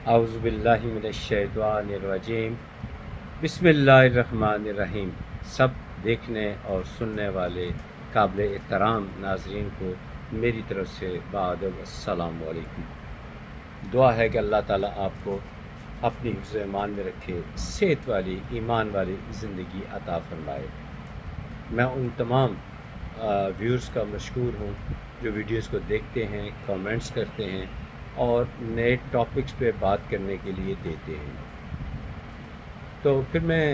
اعوذ باللہ من الشیطان الرجیم، بسم اللہ الرحمن الرحیم۔ سب دیکھنے اور سننے والے قابل احترام ناظرین کو میری طرف سے بادب السلام علیکم۔ دعا ہے کہ اللہ تعالیٰ آپ کو اپنی حفظ و ایمان میں رکھے، صحت والی ایمان والی زندگی عطا فرمائے۔ میں ان تمام ویورز کا مشکور ہوں جو ویڈیوز کو دیکھتے ہیں، کامنٹس کرتے ہیں اور نئے ٹاپکس پہ بات کرنے کے لیے دیتے ہیں۔ تو پھر میں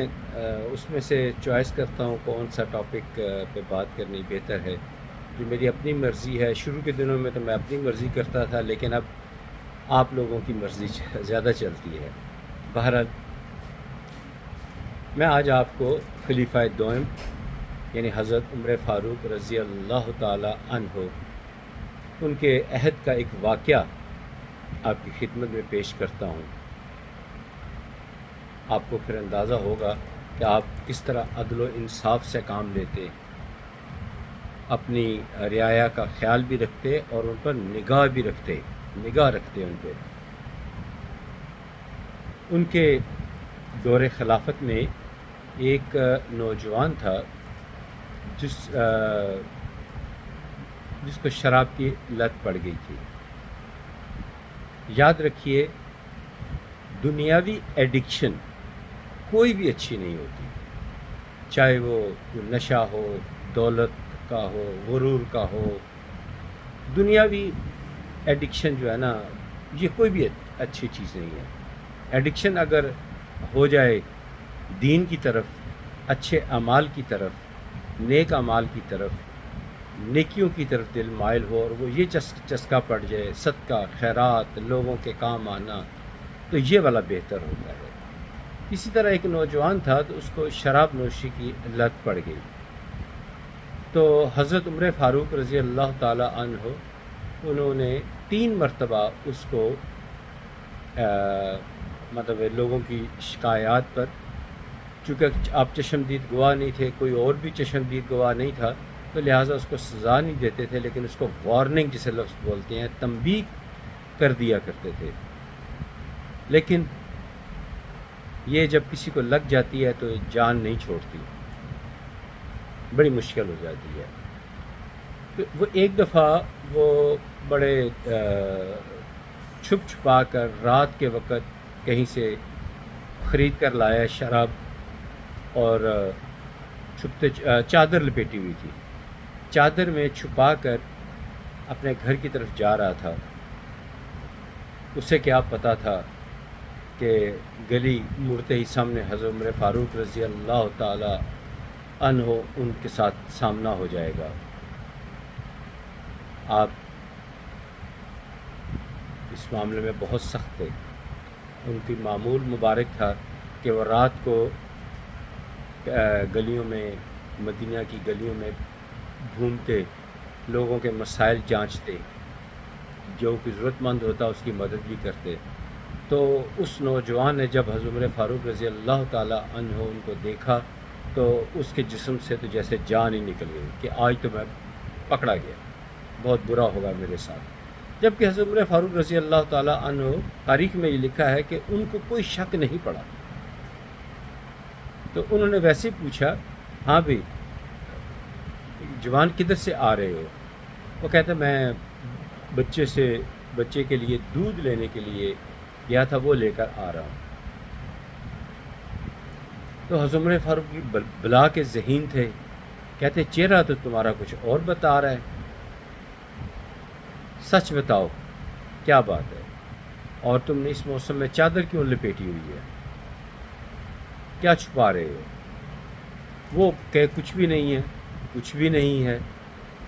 اس میں سے چوائس کرتا ہوں کون سا ٹاپک پہ بات کرنی بہتر ہے، جو میری اپنی مرضی ہے۔ شروع کے دنوں میں تو میں اپنی مرضی کرتا تھا، لیکن اب آپ لوگوں کی مرضی زیادہ چلتی ہے۔ بہرحال میں آج آپ کو خلیفہ دوم یعنی حضرت عمر فاروق رضی اللہ تعالی عنہ ان کے عہد کا ایک واقعہ آپ کی خدمت میں پیش کرتا ہوں۔ آپ کو پھر اندازہ ہوگا کہ آپ کس طرح عدل و انصاف سے کام لیتے، اپنی رعایا کا خیال بھی رکھتے اور ان پر نگاہ رکھتے ان پہ۔ ان کے دور خلافت میں ایک نوجوان تھا جس کو شراب کی لت پڑ گئی تھی۔ یاد رکھیے، دنیاوی ایڈکشن کوئی بھی اچھی نہیں ہوتی، چاہے وہ نشہ ہو، دولت کا ہو، غرور کا ہو۔ دنیاوی ایڈکشن جو ہے نا، یہ کوئی بھی اچھی چیز نہیں ہے۔ ایڈکشن اگر ہو جائے دین کی طرف، اچھے اعمال کی طرف، نیک اعمال کی طرف، نیکیوں کی طرف دل مائل ہو اور وہ یہ چسکا پڑ جائے، صدقہ خیرات، لوگوں کے کام آنا، تو یہ والا بہتر ہوتا ہے۔ اسی طرح ایک نوجوان تھا تو اس کو شراب نوشی کی لت پڑ گئی، تو حضرت عمر فاروق رضی اللہ تعالی عنہ انہوں نے 3 مرتبہ اس کو مطلب لوگوں کی شکایات پر، چونکہ آپ چشمدید گواہ نہیں تھے، کوئی اور بھی چشمدید گواہ نہیں تھا، تو لہٰذا اس کو سزا نہیں دیتے تھے، لیکن اس کو وارننگ جسے لفظ بولتے ہیں، تنبیہ کر دیا کرتے تھے۔ لیکن یہ جب کسی کو لگ جاتی ہے تو جان نہیں چھوڑتی، بڑی مشکل ہو جاتی ہے۔ تو وہ ایک دفعہ وہ بڑے چھپ چھپا کر رات کے وقت کہیں سے خرید کر لایا شراب، اور چھپتے چادر لپیٹی ہوئی تھی، چادر میں چھپا کر اپنے گھر کی طرف جا رہا تھا۔ اسے کیا پتا تھا کہ گلی مڑتے ہی سامنے حضرت عمر فاروق رضی اللہ تعالی عنہ ان کے ساتھ سامنا ہو جائے گا۔ آپ اس معاملے میں بہت سخت تھے۔ ان کی معمول مبارک تھا کہ وہ رات کو گلیوں میں، مدینہ کی گلیوں میں گھومتے، لوگوں کے مسائل جانچتے، جو کوئی ضرورت مند ہوتا اس کی مدد بھی کرتے۔ تو اس نوجوان نے جب حضرت عمر فاروق رضی اللہ تعالی عنہ ان کو دیکھا تو اس کے جسم سے تو جیسے جان ہی نکل گئی کہ آج تو میں پکڑا گیا، بہت برا ہوگا میرے ساتھ۔ جبکہ حضرت عمر فاروق رضی اللہ تعالی عنہ، تاریخ میں یہ لکھا ہے کہ ان کو کوئی شک نہیں پڑا۔ تو انہوں نے ویسے پوچھا، ہاں بھائی جوان کدھر سے آ رہے ہو؟ وہ کہتا میں بچے کے لیے دودھ لینے کے لیے گیا تھا، وہ لے کر آ رہا ہوں۔ تو حضرت عمر فاروق کی بلا کے ذہین تھے، کہتے چہرہ تو تمہارا کچھ اور بتا رہا ہے، سچ بتاؤ کیا بات ہے، اور تم نے اس موسم میں چادر کیوں لپیٹی ہوئی ہے، کیا چھپا رہے ہو؟ وہ کہ کچھ بھی نہیں ہے، کچھ بھی نہیں ہے،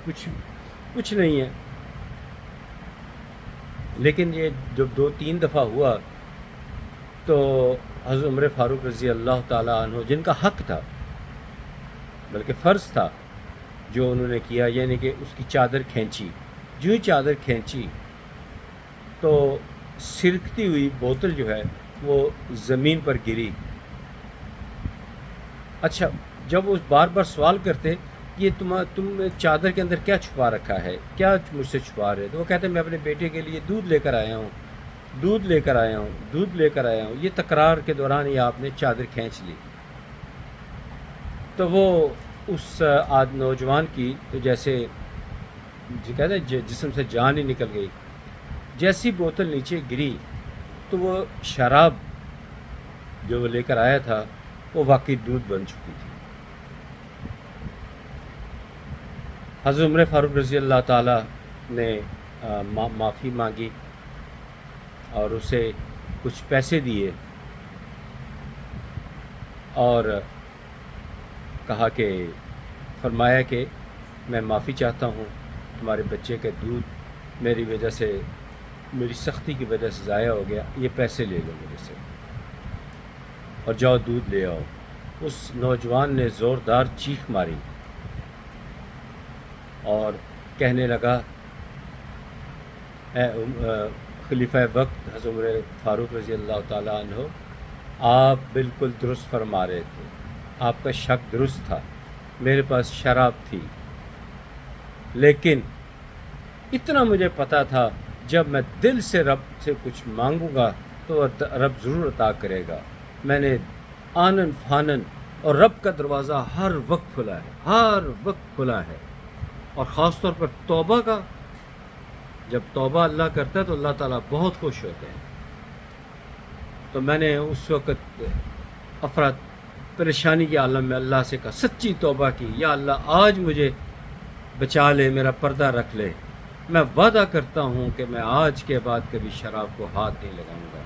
کچھ نہیں ہے۔ لیکن یہ جب 2-3 دفعہ ہوا تو حضرت عمر فاروق رضی اللہ تعالی عنہ، جن کا حق تھا بلکہ فرض تھا جو انہوں نے کیا، یعنی کہ اس کی چادر کھینچی، جو ہی چادر کھینچی تو سرکتی ہوئی بوتل جو ہے وہ زمین پر گری۔ اچھا، جب وہ بار بار سوال کرتے یہ تم چادر کے اندر کیا چھپا رکھا ہے، کیا مجھ سے چھپا رہے؟ تو وہ کہتے ہیں میں اپنے بیٹے کے لیے دودھ لے کر آیا ہوں، دودھ لے کر آیا ہوں، دودھ لے کر آیا ہوں، یہ تکرار کے دوران ہی آپ نے چادر کھینچ لی۔ تو وہ اس نوجوان کی تو جیسے کہتے ہیں جسم سے جان ہی نکل گئی۔ جیسی بوتل نیچے گری تو وہ شراب جو وہ لے کر آیا تھا وہ واقعی دودھ بن چکی تھی۔ حضرت عمر فاروق رضی اللہ تعالیٰ نے معافی مانگی اور اسے کچھ پیسے دیے اور کہا کہ فرمایا کہ میں معافی چاہتا ہوں، تمہارے بچے کے دودھ میری وجہ سے، میری سختی کی وجہ سے ضائع ہو گیا، یہ پیسے لے لو میرے سے اور جاؤ دودھ لے آؤ۔ اس نوجوان نے زوردار چیخ ماری اور کہنے لگا، اے خلیفہ وقت حضرت عمر فاروق رضی اللہ تعالیٰ عنہ، آپ بالکل درست فرما رہے تھے، آپ کا شک درست تھا، میرے پاس شراب تھی، لیکن اتنا مجھے پتا تھا جب میں دل سے رب سے کچھ مانگوں گا تو رب ضرور عطا کرے گا۔ میں نے آنن فانن، اور رب کا دروازہ ہر وقت کھلا ہے، ہر وقت کھلا ہے، اور خاص طور پر توبہ کا، جب توبہ اللہ کرتا ہے تو اللہ تعالیٰ بہت خوش ہوتے ہیں۔ تو میں نے اس وقت افراد پریشانی کے عالم میں اللہ سے کہا، سچی توبہ کی، یا اللہ آج مجھے بچا لے، میرا پردہ رکھ لے، میں وعدہ کرتا ہوں کہ میں آج کے بعد کبھی شراب کو ہاتھ نہیں لگاؤں گا۔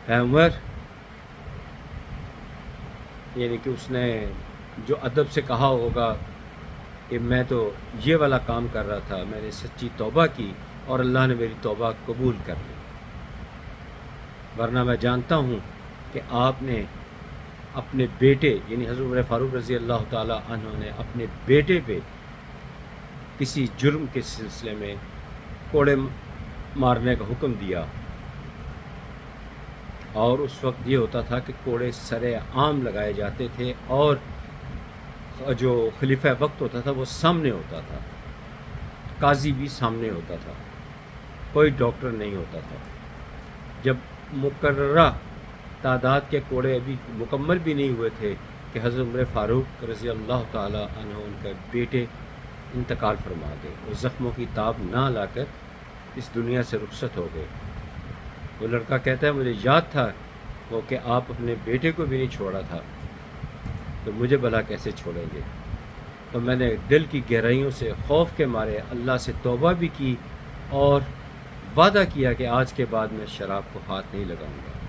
اے عمر، یعنی کہ اس نے جو ادب سے کہا ہوگا کہ میں تو یہ والا کام کر رہا تھا، میں نے سچی توبہ کی اور اللہ نے میری توبہ قبول کر لی، ورنہ میں جانتا ہوں کہ آپ نے اپنے بیٹے، یعنی حضرت عمر فاروق رضی اللہ تعالیٰ عنہ نے اپنے بیٹے پہ کسی جرم کے سلسلے میں کوڑے مارنے کا حکم دیا، اور اس وقت یہ ہوتا تھا کہ کوڑے سر عام لگائے جاتے تھے اور جو خلیفہ وقت ہوتا تھا وہ سامنے ہوتا تھا، قاضی بھی سامنے ہوتا تھا، کوئی ڈاکٹر نہیں ہوتا تھا۔ جب مقررہ تعداد کے کوڑے ابھی مکمل بھی نہیں ہوئے تھے کہ حضرت عمر فاروق رضی اللہ تعالیٰ عنہ ان کے بیٹے انتقال فرما گئے، وہ زخموں کی تاب نہ لا کر اس دنیا سے رخصت ہو گئے۔ وہ لڑکا کہتا ہے مجھے یاد تھا وہ کہ آپ اپنے بیٹے کو بھی نہیں چھوڑا تھا، تو مجھے بھلا کیسے چھوڑیں گے؟ تو میں نے دل کی گہرائیوں سے خوف کے مارے اللہ سے توبہ بھی کی اور وعدہ کیا کہ آج کے بعد میں شراب کو ہاتھ نہیں لگاؤں گا۔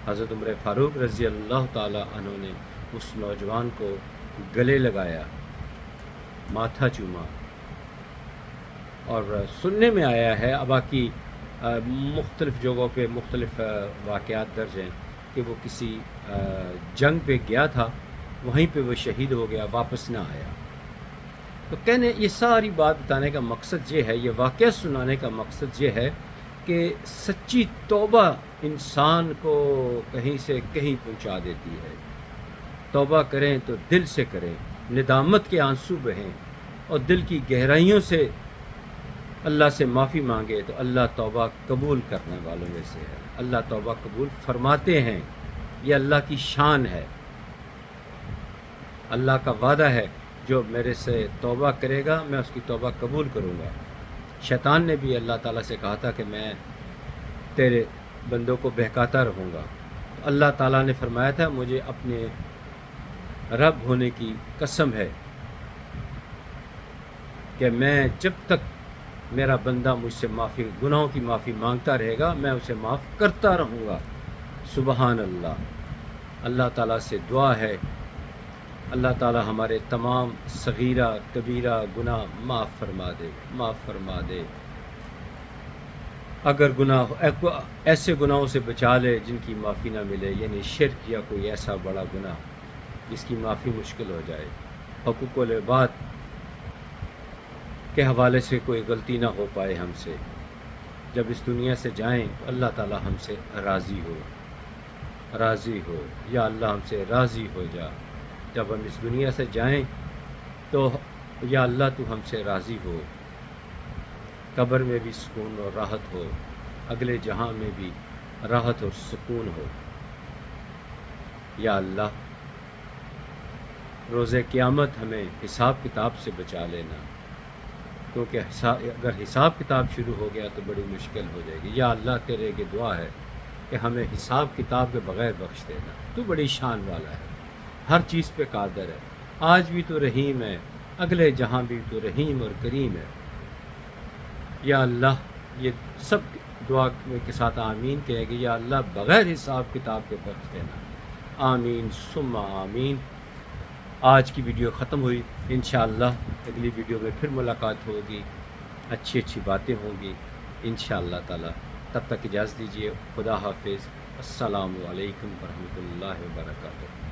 حضرت عمر فاروق رضی اللہ تعالیٰ عنہ نے اس نوجوان کو گلے لگایا، ماتھا چوما، اور سننے میں آیا ہے، باقی مختلف جگہوں پہ مختلف واقعات درج ہیں کہ وہ کسی جنگ پہ گیا تھا، وہیں پہ وہ شہید ہو گیا، واپس نہ آیا۔ تو کہنے یہ ساری بات بتانے کا مقصد یہ ہے، یہ واقعہ سنانے کا مقصد یہ ہے کہ سچی توبہ انسان کو کہیں سے کہیں پہنچا دیتی ہے۔ توبہ کریں تو دل سے کریں، ندامت کے آنسو بہیں اور دل کی گہرائیوں سے اللہ سے معافی مانگے تو اللہ توبہ قبول کرنے والوں میں سے ہے۔ اللہ توبہ قبول فرماتے ہیں، یہ اللہ کی شان ہے، اللہ کا وعدہ ہے، جو میرے سے توبہ کرے گا میں اس کی توبہ قبول کروں گا۔ شیطان نے بھی اللہ تعالیٰ سے کہا تھا کہ میں تیرے بندوں کو بہکاتا رہوں گا، تو اللہ تعالیٰ نے فرمایا تھا مجھے اپنے رب ہونے کی قسم ہے کہ میں جب تک میرا بندہ مجھ سے گناہوں کی معافی مانگتا رہے گا میں اسے معاف کرتا رہوں گا۔ سبحان اللہ۔ اللہ تعالیٰ سے دعا ہے اللہ تعالیٰ ہمارے تمام صغیرہ کبیرہ گناہ معاف فرما دے، معاف فرما دے۔ اگر گناہ ایسے گناہوں سے بچا لے جن کی معافی نہ ملے، یعنی شرک یا کوئی ایسا بڑا گناہ جس کی معافی مشکل ہو جائے، حقوق العباد کے حوالے سے کوئی غلطی نہ ہو پائے ہم سے، جب اس دنیا سے جائیں تو اللہ تعالیٰ ہم سے راضی ہو، راضی ہو، یا اللہ ہم سے راضی ہو جا۔ جب ہم اس دنیا سے جائیں تو یا اللہ تو ہم سے راضی ہو، قبر میں بھی سکون اور راحت ہو، اگلے جہاں میں بھی راحت اور سکون ہو۔ یا اللہ روز قیامت ہمیں حساب کتاب سے بچا لینا، کیونکہ اگر حساب کتاب شروع ہو گیا تو بڑی مشکل ہو جائے گی۔ یا اللہ تیرے کی دعا ہے کہ ہمیں حساب کتاب کے بغیر بخش دینا، تو بڑی شان والا ہے، ہر چیز پہ قادر ہے، آج بھی تو رحیم ہے، اگلے جہاں بھی تو رحیم اور کریم ہے۔ یا اللہ یہ سب دعا کے ساتھ آمین کہے گی، یا اللہ بغیر حساب کتاب کے بخش دینا، آمین ثم آمین۔ آج کی ویڈیو ختم ہوئی، انشاءاللہ اگلی ویڈیو میں پھر ملاقات ہوگی، اچھی اچھی باتیں ہوں گی انشاءاللہ تعالی۔ تب تک اجازت دیجیے، خدا حافظ، السلام علیکم ورحمۃ اللہ وبرکاتہ۔